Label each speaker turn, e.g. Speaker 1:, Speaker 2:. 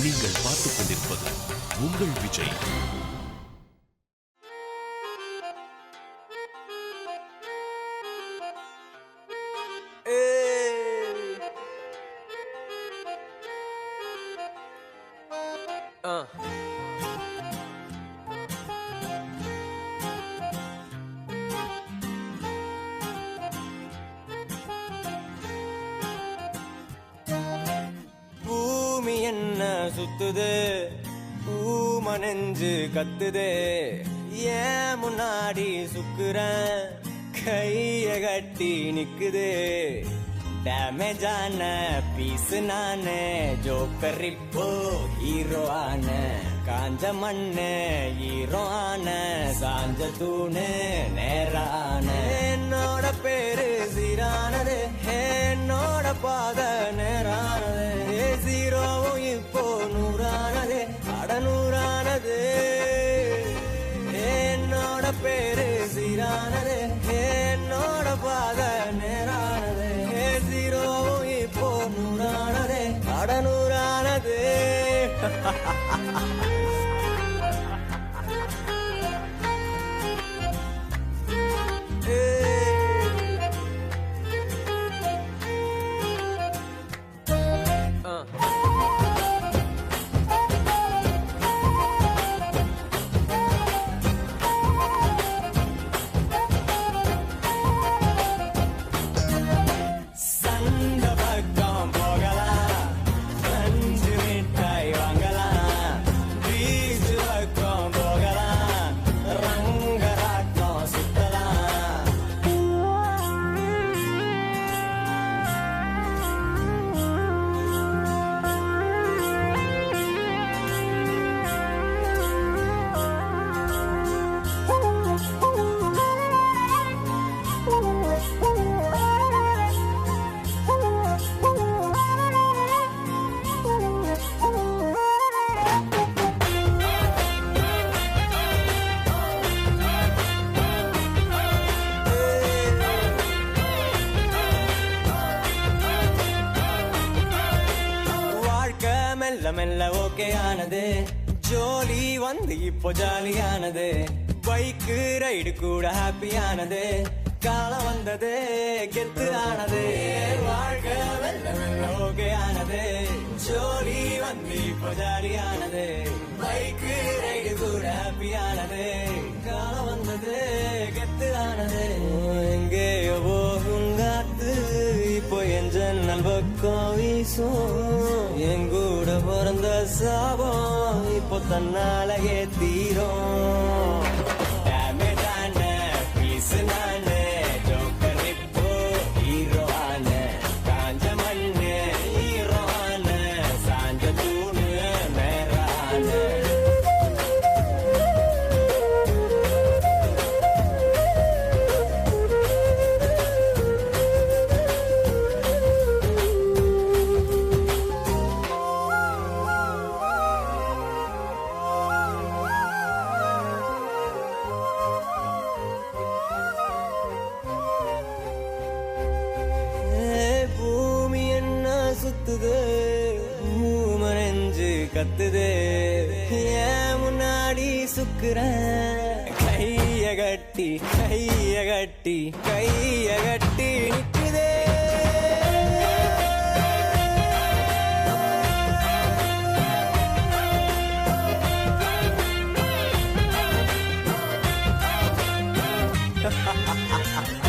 Speaker 1: நீங்கள் பார்த்துக் கொண்டிருப்பது உங்கள் விஜய்.
Speaker 2: பூமி என்ன சுத்துது, பூமனெஞ்சு கத்துதே, ஏன் முன்னாடி சுக்குறேன் கைய கட்டி நிக்குதே. டேமேஜான பீஸ் நானே, ஜோக்கர் இப்போ ஹீரோ ஆன, காஞ்ச மண்ணு ஹீரோ ஆன, சாஞ்ச தூணு நேரான. என்னோட பேரு சீரானது, என்னோட பாத நேரானது, ஜீரோவும் இப்போ நூறானது, அடநூறானது. என்னோட பேரு சீரானது, என்னோட பாத நேரானது, ஜீரோவும் இப்போ நூறானது, அடநூறானது. மெல்ல மெல்ல ஓகே ஆனது, ஜோலி வந்து இப்போ ஜாலியானது, பைக்கு ரைடு கூட ஹாப்பியானது, காலம் வந்தது கெத்து ஆனது. வாழ்க்கை மெல்ல மெல்ல ஓகே ஆனது, ஜோலி வந்து இப்போ ஜாலியானது, பைக்கு ரைடு கூட ஹாப்பியானது, காலம் வந்தது கெத்து ஆனது. எங்கேயோ போகும் காத்து இப்போ என் ஜன்னல் பக்கம் வீசும், எங்கூட பிறந்த சாபம் இப்போ தன்னாலேயே தீரும். டேமேஜான பீஸ் நானே, ஜோக்கர் இப்போ ஹீரோ ஆன, காஞ்ச மண்ணு ஹீரோ ஆன, சாஞ்ச தூணு நேரான. பூமி என்ன சுத்துது, பூமனெஞ்சு கத்துது, ஏன் முன்னாடி சுக்குறேன் கைய கட்டி கைய கட்டி கைய கட்டி நிக்குதே. Ha ha ha ha ha.